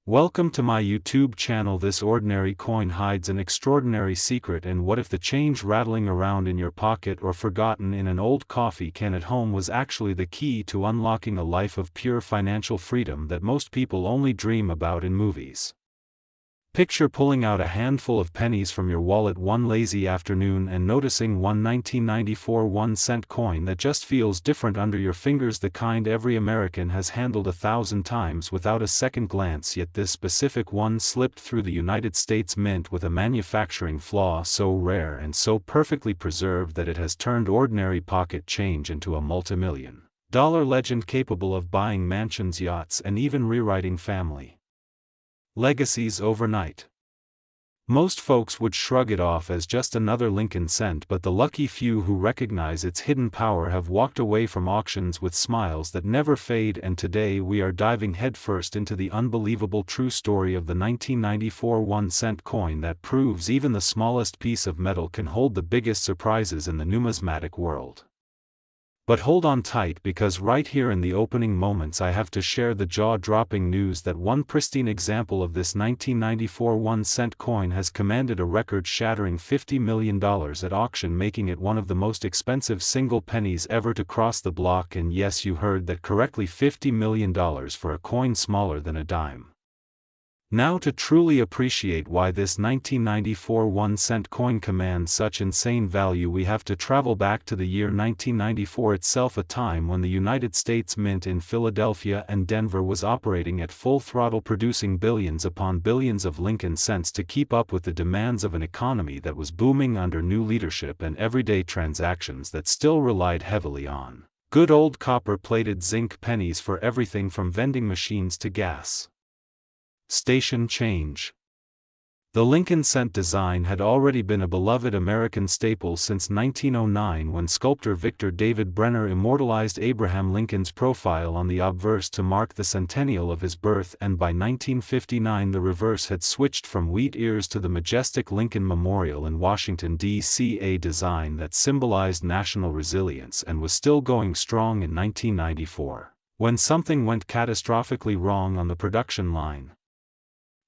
Welcome to my YouTube channel. This ordinary coin hides an extraordinary secret, and what if the change rattling around in your pocket or forgotten in an old coffee can at home was actually the key to unlocking a life of pure financial freedom that most people only dream about in movies. Picture pulling out a handful of pennies from your wallet one lazy afternoon and noticing one 1994 1-cent coin that just feels different under your fingers, the kind every American has handled 1,000 times without a second glance, yet this specific one slipped through the United States Mint with a manufacturing flaw so rare and so perfectly preserved that it has turned ordinary pocket change into a multimillion-dollar legend capable of buying mansions, yachts, and even rewriting family legacies overnight. Most folks would shrug it off as just another Lincoln cent, but the lucky few who recognize its hidden power have walked away from auctions with smiles that never fade. And today we are diving headfirst into the unbelievable true story of the 1994 1-cent coin that proves even the smallest piece of metal can hold the biggest surprises in the numismatic world. But hold on tight, because right here in the opening moments I have to share the jaw-dropping news that one pristine example of this 1994 1-cent coin has commanded a record-shattering $50 million at auction, making it one of the most expensive single pennies ever to cross the block. And yes, you heard that correctly, $50 million for a coin smaller than a dime. Now, to truly appreciate why this 1994 1-cent coin commands such insane value, we have to travel back to the year 1994 itself, a time when the United States Mint in Philadelphia and Denver was operating at full throttle, producing billions upon billions of Lincoln cents to keep up with the demands of an economy that was booming under new leadership and everyday transactions that still relied heavily on good old copper-plated zinc pennies for everything from vending machines to gas station change. The Lincoln cent design had already been a beloved American staple since 1909, when sculptor Victor David Brenner immortalized Abraham Lincoln's profile on the obverse to mark the centennial of his birth, and by 1959 the reverse had switched from wheat ears to the majestic Lincoln Memorial in Washington, D.C., a design that symbolized national resilience and was still going strong in 1994, when something went catastrophically wrong on the production line.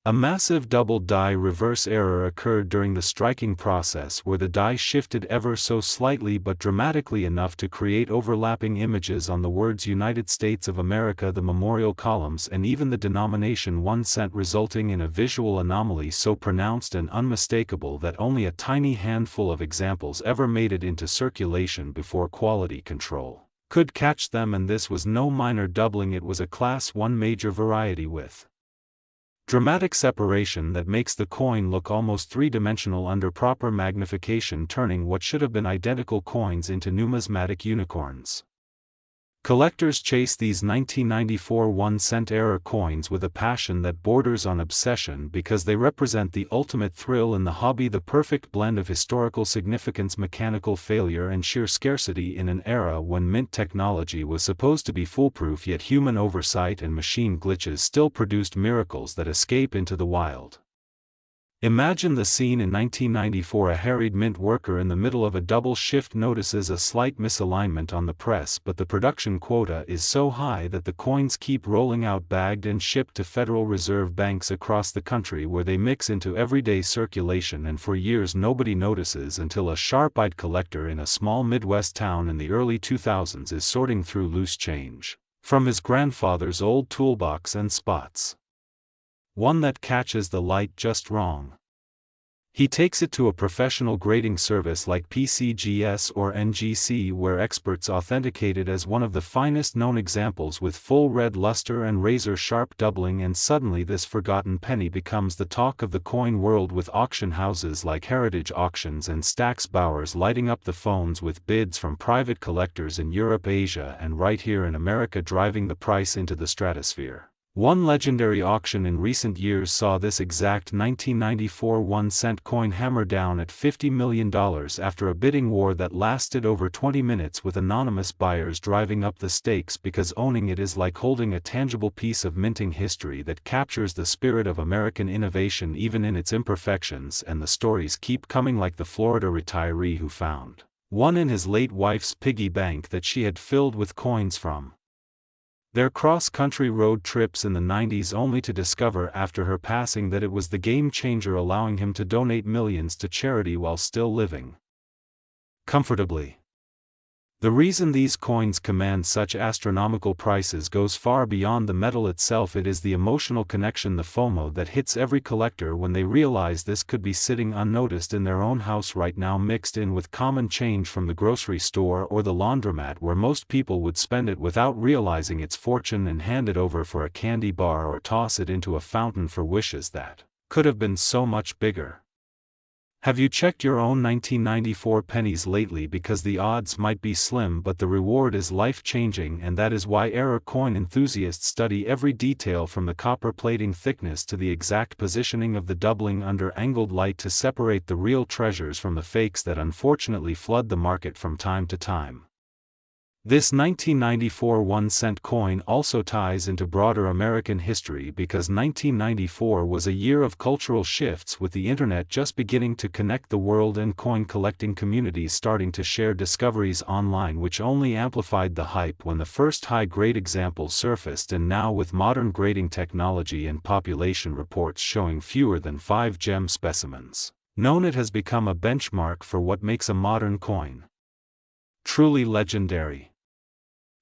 A massive double die reverse error occurred during the striking process, where the die shifted ever so slightly but dramatically enough to create overlapping images on the words United States of America, the memorial columns, and even the denomination 1 cent, resulting in a visual anomaly so pronounced and unmistakable that only a tiny handful of examples ever made it into circulation before quality control could catch them. And this was no minor doubling, it was a Class 1 major variety with dramatic separation that makes the coin look almost three-dimensional under proper magnification, turning what should have been identical coins into numismatic unicorns. Collectors chase these 1994 1-cent era coins with a passion that borders on obsession, because they represent the ultimate thrill in the hobby, the perfect blend of historical significance, mechanical failure, and sheer scarcity in an era when mint technology was supposed to be foolproof, yet human oversight and machine glitches still produced miracles that escape into the wild. Imagine the scene in 1994. A harried mint worker in the middle of a double shift notices a slight misalignment on the press, but the production quota is so high that the coins keep rolling out, bagged and shipped to Federal Reserve banks across the country, where they mix into everyday circulation, and for years nobody notices, until a sharp-eyed collector in a small Midwest town in the early 2000s is sorting through loose change from his grandfather's old toolbox and spots one that catches the light just wrong. He takes it to a professional grading service like PCGS or NGC, where experts authenticate it as one of the finest known examples, with full red luster and razor-sharp doubling, and suddenly this forgotten penny becomes the talk of the coin world, with auction houses like Heritage Auctions and Stack's Bowers lighting up the phones with bids from private collectors in Europe, Asia, and right here in America, driving the price into the stratosphere. One legendary auction in recent years saw this exact 1994 1-cent coin hammer down at $50 million after a bidding war that lasted over 20 minutes, with anonymous buyers driving up the stakes, because owning it is like holding a tangible piece of minting history that captures the spirit of American innovation even in its imperfections. And the stories keep coming, like the Florida retiree who found one in his late wife's piggy bank that she had filled with coins from Their cross-country road trips in the 90s only to discover after her passing that it was the game changer, allowing him to donate millions to charity while still living comfortably. The reason these coins command such astronomical prices goes far beyond the metal itself. It is the emotional connection, the FOMO, that hits every collector when they realize this could be sitting unnoticed in their own house right now, mixed in with common change from the grocery store or the laundromat, where most people would spend it without realizing its fortune and hand it over for a candy bar or toss it into a fountain for wishes that could have been so much bigger. Have you checked your own 1994 pennies lately? Because the odds might be slim, but the reward is life-changing, and that is why error coin enthusiasts study every detail, from the copper plating thickness to the exact positioning of the doubling under angled light, to separate the real treasures from the fakes that unfortunately flood the market from time to time. This 1994 1-cent coin also ties into broader American history, because 1994 was a year of cultural shifts, with the internet just beginning to connect the world and coin collecting communities starting to share discoveries online, which only amplified the hype when the first high-grade examples surfaced. And now, with modern grading technology and population reports showing fewer than 5 gem specimens known, it has become a benchmark for what makes a modern coin truly legendary.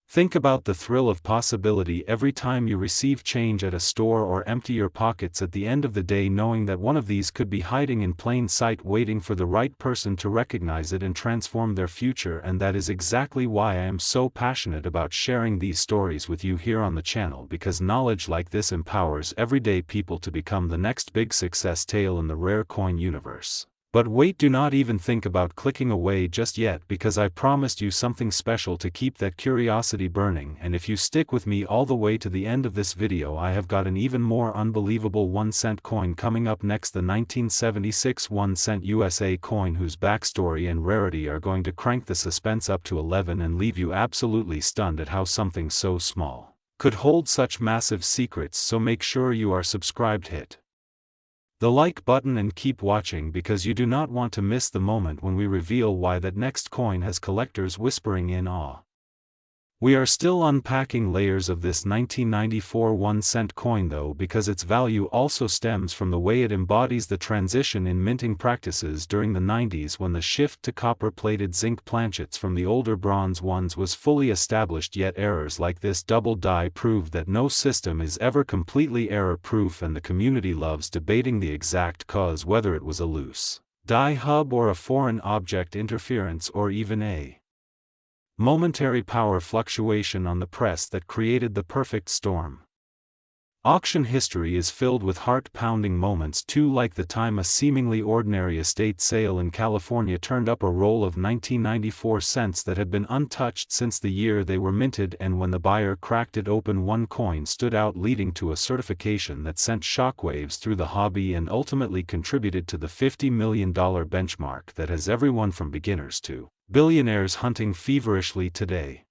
Think about the thrill of possibility every time you receive change at a store or empty your pockets at the end of the day, knowing that one of these could be hiding in plain sight, waiting for the right person to recognize it and transform their future. And that is exactly why I am so passionate about sharing these stories with you here on the channel, because knowledge like this empowers everyday people to become the next big success tale in the rare coin universe. But wait, do not even think about clicking away just yet, because I promised you something special to keep that curiosity burning. And if you stick with me all the way to the end of this video, I have got an even more unbelievable 1-cent coin coming up next, the 1976 1-cent USA coin, whose backstory and rarity are going to crank the suspense up to 11 and leave you absolutely stunned at how something so small could hold such massive secrets. So make sure you are subscribed, hit the like button, and keep watching, because you do not want to miss the moment when we reveal why that next coin has collectors whispering in awe. We are still unpacking layers of this 1994 1-cent coin though, because its value also stems from the way it embodies the transition in minting practices during the 90s, when the shift to copper-plated zinc planchets from the older bronze ones was fully established. Yet errors like this double die prove that no system is ever completely error-proof, and the community loves debating the exact cause, whether it was a loose die hub or a foreign object interference, or even a momentary power fluctuation on the press that created the perfect storm. Auction history is filled with heart-pounding moments too, like the time a seemingly ordinary estate sale in California turned up a roll of 1994 cents that had been untouched since the year they were minted, and when the buyer cracked it open, one coin stood out, leading to a certification that sent shockwaves through the hobby and ultimately contributed to the $50 million benchmark that has everyone from beginners to billionaires hunting feverishly today.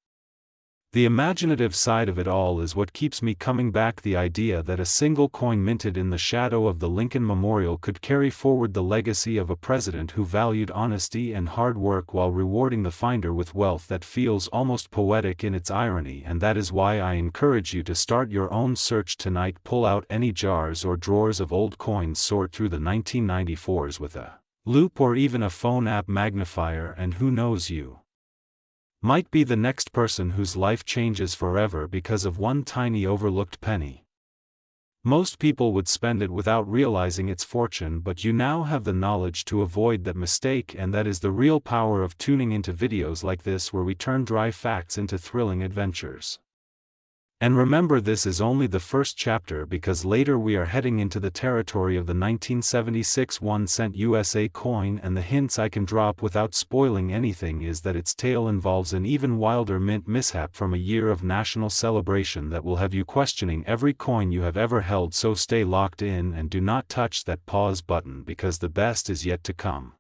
The imaginative side of it all is what keeps me coming back, the idea that a single coin minted in the shadow of the Lincoln Memorial could carry forward the legacy of a president who valued honesty and hard work while rewarding the finder with wealth that feels almost poetic in its irony. And that is why I encourage you to start your own search tonight. Pull out any jars or drawers of old coins, sort through the 1994s with a loop or even a phone app magnifier, and who knows, you might be the next person whose life changes forever because of one tiny overlooked penny. Most people would spend it without realizing its fortune, but you now have the knowledge to avoid that mistake, and that is the real power of tuning into videos like this, where we turn dry facts into thrilling adventures. And remember, this is only the first chapter, because later we are heading into the territory of the 1976 1-cent USA coin, and the hints I can drop without spoiling anything is that its tale involves an even wilder mint mishap from a year of national celebration that will have you questioning every coin you have ever held. So stay locked in and do not touch that pause button, because the best is yet to come.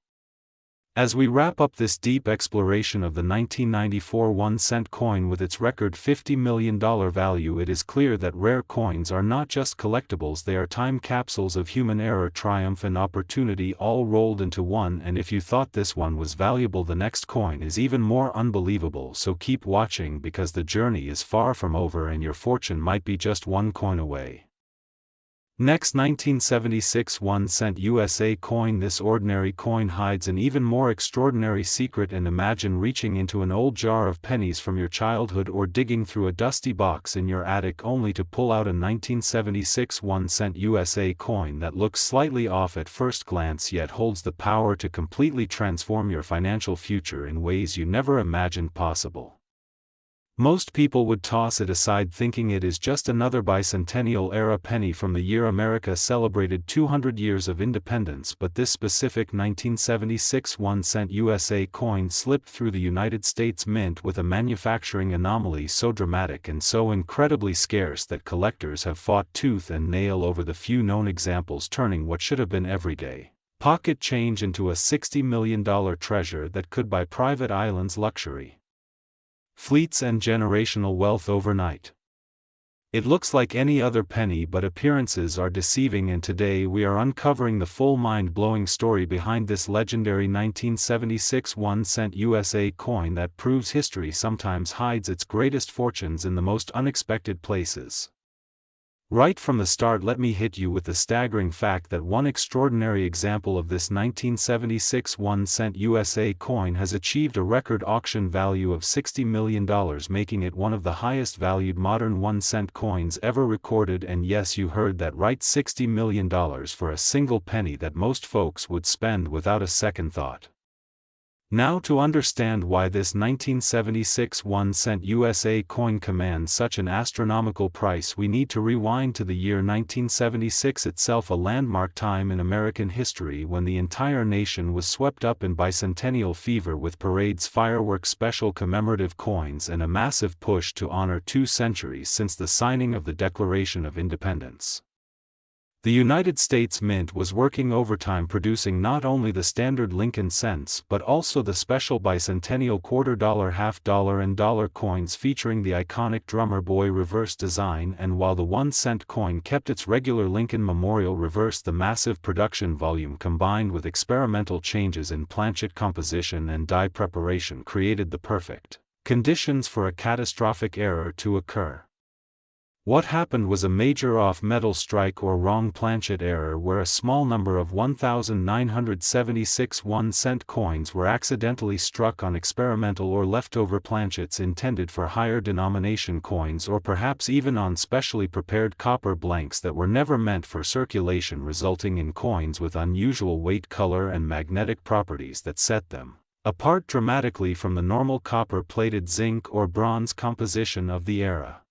As we wrap up this deep exploration of the 1994 1-cent coin with its record $50 million value, it is clear that rare coins are not just collectibles, they are time capsules of human error, triumph and opportunity all rolled into one. And if you thought this one was valuable, the next coin is even more unbelievable, so keep watching because the journey is far from over and your fortune might be just one coin away. Next, 1976 1-cent USA coin. This ordinary coin hides an even more extraordinary secret, and imagine reaching into an old jar of pennies from your childhood or digging through a dusty box in your attic only to pull out a 1976 1-cent USA coin that looks slightly off at first glance yet holds the power to completely transform your financial future in ways you never imagined possible. Most people would toss it aside thinking it is just another bicentennial-era penny from the year America celebrated 200 years of independence, but this specific 1976 1-cent USA coin slipped through the United States Mint with a manufacturing anomaly so dramatic and so incredibly scarce that collectors have fought tooth and nail over the few known examples, turning what should have been everyday pocket change into a $60 million treasure that could buy private islands, luxury fleets and generational wealth overnight. It looks like any other penny, but appearances are deceiving, and today we are uncovering the full mind-blowing story behind this legendary 1976 1-cent USA coin that proves history sometimes hides its greatest fortunes in the most unexpected places. Right from the start, let me hit you with the staggering fact that one extraordinary example of this 1976 1-cent USA coin has achieved a record auction value of $60 million, making it one of the highest valued modern 1-cent coins ever recorded. And yes, you heard that right, $60 million for a single penny that most folks would spend without a second thought. Now, to understand why this 1976 1-cent USA coin commands such an astronomical price, we need to rewind to the year 1976 itself, a landmark time in American history when the entire nation was swept up in bicentennial fever with parades, fireworks, special commemorative coins, and a massive push to honor 2 centuries since the signing of the Declaration of Independence. The United States Mint was working overtime producing not only the standard Lincoln cents but also the special bicentennial $quarter, half-dollar and dollar coins featuring the iconic drummer boy reverse design. And while the 1-cent coin kept its regular Lincoln Memorial reverse, the massive production volume combined with experimental changes in planchet composition and die preparation created the perfect conditions for a catastrophic error to occur. What happened was a major off-metal strike or wrong planchet error, where a small number of 1,976 1-cent coins were accidentally struck on experimental or leftover planchets intended for higher denomination coins, or perhaps even on specially prepared copper blanks that were never meant for circulation, resulting in coins with unusual weight, color, and magnetic properties that set them apart dramatically from the normal copper-plated zinc or bronze composition of the era.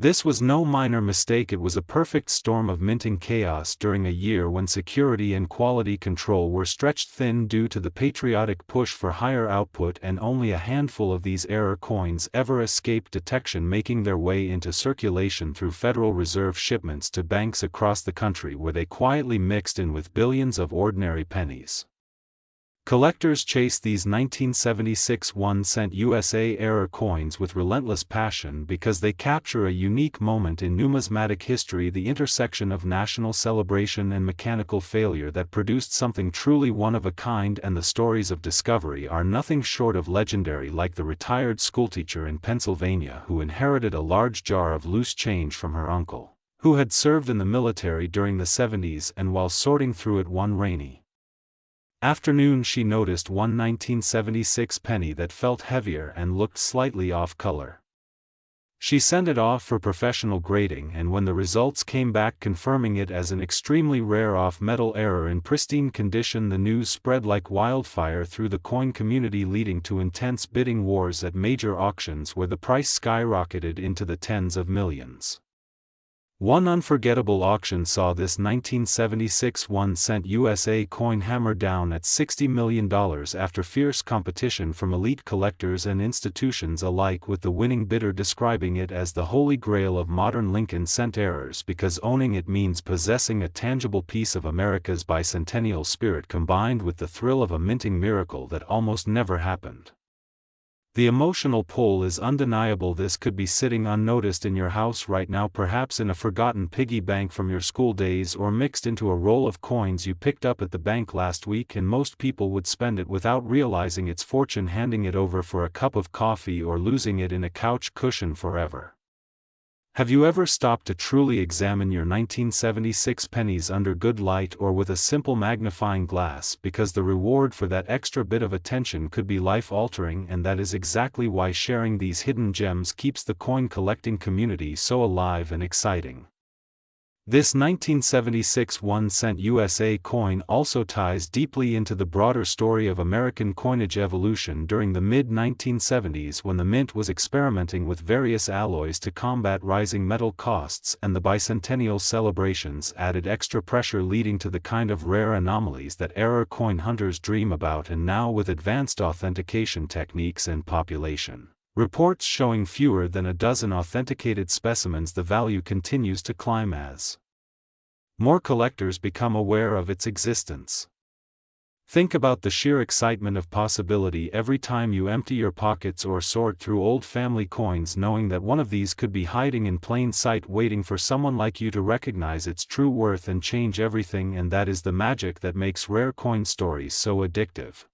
This was no minor mistake, it was a perfect storm of minting chaos during a year when security and quality control were stretched thin due to the patriotic push for higher output, and only a handful of these error coins ever escaped detection, making their way into circulation through Federal Reserve shipments to banks across the country, where they quietly mixed in with billions of ordinary pennies. Collectors chased these 1976 1-cent USA error coins with relentless passion because they capture a unique moment in numismatic history, the intersection of national celebration and mechanical failure that produced something truly one of a kind. And the stories of discovery are nothing short of legendary, like the retired schoolteacher in Pennsylvania who inherited a large jar of loose change from her uncle, who had served in the military during the 70s, and while sorting through it one rainy afternoon she noticed one 1976 penny that felt heavier and looked slightly off color. She sent it off for professional grading, and when the results came back confirming it as an extremely rare off-metal error in pristine condition, the news spread like wildfire through the coin community, leading to intense bidding wars at major auctions where the price skyrocketed into the tens of millions. One unforgettable auction saw this 1976 1-cent USA coin hammered down at $60 million after fierce competition from elite collectors and institutions alike, with the winning bidder describing it as the holy grail of modern Lincoln cent errors because owning it means possessing a tangible piece of America's bicentennial spirit combined with the thrill of a minting miracle that almost never happened. The emotional pull is undeniable. This could be sitting unnoticed in your house right now, perhaps in a forgotten piggy bank from your school days, or mixed into a roll of coins you picked up at the bank last week, and most people would spend it without realizing its fortune, handing it over for a cup of coffee or losing it in a couch cushion forever. Have you ever stopped to truly examine your 1976 pennies under good light or with a simple magnifying glass, because the reward for that extra bit of attention could be life-altering? And that is exactly why sharing these hidden gems keeps the coin collecting community so alive and exciting. This 1976 1-cent USA coin also ties deeply into the broader story of American coinage evolution during the mid-1970s, when the mint was experimenting with various alloys to combat rising metal costs, and the bicentennial celebrations added extra pressure, leading to the kind of rare anomalies that error coin hunters dream about. And now, with advanced authentication techniques and population reports showing fewer than a dozen authenticated specimens, the value continues to climb as more collectors become aware of its existence. Think about the sheer excitement of possibility every time you empty your pockets or sort through old family coins, knowing that one of these could be hiding in plain sight, waiting for someone like you to recognize its true worth and change everything. And that is the magic that makes rare coin stories so addictive.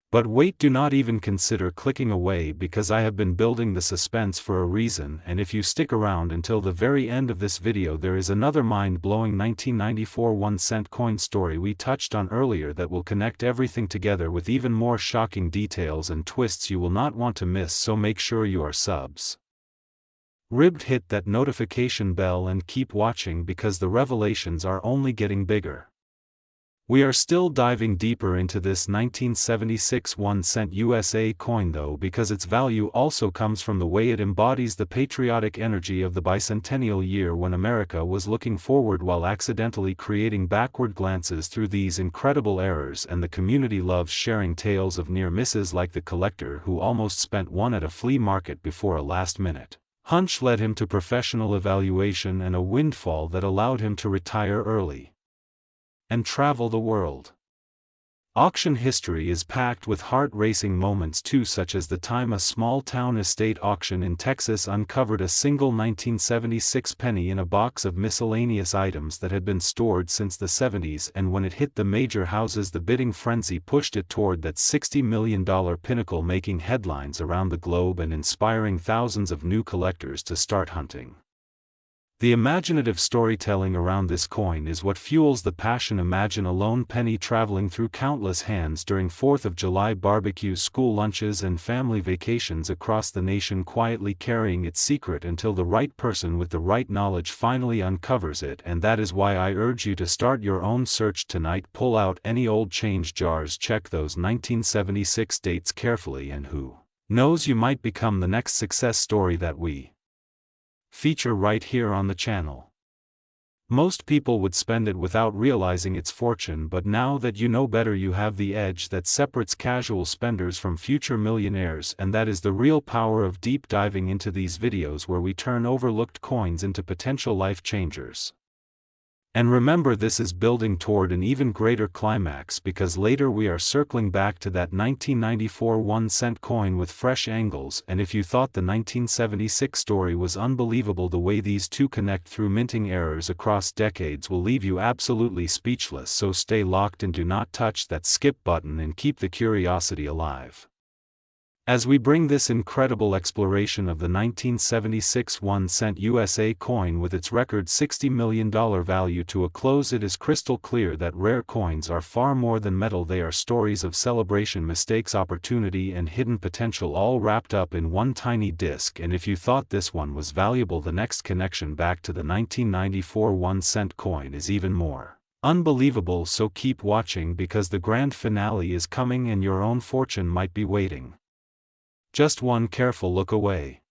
But wait, do not even consider clicking away, because I have been building the suspense for a reason, and if you stick around until the very end of this video, there is another mind-blowing 1994 1-cent coin story we touched on earlier that will connect everything together with even more shocking details and twists you will not want to miss, so make sure you are subs. Hit that notification bell and keep watching, because the revelations are only getting bigger. We are still diving deeper into this 1976 1-cent USA coin though, because its value also comes from the way it embodies the patriotic energy of the bicentennial year, when America was looking forward while accidentally creating backward glances through these incredible errors. And the community loves sharing tales of near misses, like the collector who almost spent one at a flea market before a last-minute hunch led him to professional evaluation and a windfall that allowed him to retire early and travel the world. Auction history is packed with heart-racing moments too, such as the time a small-town estate auction in Texas uncovered a single 1976 penny in a box of miscellaneous items that had been stored since the 70s, and when it hit the major houses, the bidding frenzy pushed it toward that $60 million pinnacle, making headlines around the globe and inspiring thousands of new collectors to start hunting. The imaginative storytelling around this coin is what fuels the passion. Imagine a lone penny traveling through countless hands during 4th of July barbecues, school lunches, and family vacations across the nation, quietly carrying its secret until the right person with the right knowledge finally uncovers it. And that is why I urge you to start your own search tonight. Pull out any old change jars, check those 1976 dates carefully, and who knows, you might become the next success story that we feature right here on the channel. Most people would spend it without realizing its fortune, but now that you know better, you have the edge that separates casual spenders from future millionaires. And that is the real power of deep diving into these videos, where we turn overlooked coins into potential life changers. And remember, this is building toward an even greater climax, because later we are circling back to that 1994 1-cent coin with fresh angles. And if you thought the 1976 story was unbelievable, the way these two connect through minting errors across decades will leave you absolutely speechless. So stay locked and do not touch that skip button, and keep the curiosity alive as we bring this incredible exploration of the 1976 1-cent USA coin with its record $60 million value to a close. It is crystal clear that rare coins are far more than metal. They are stories of celebration, mistakes, opportunity, and hidden potential, all wrapped up in one tiny disc. And if you thought this one was valuable, the next connection back to the 1994 1-cent coin is even more unbelievable. So keep watching, because the grand finale is coming and your own fortune might be waiting just one careful look away.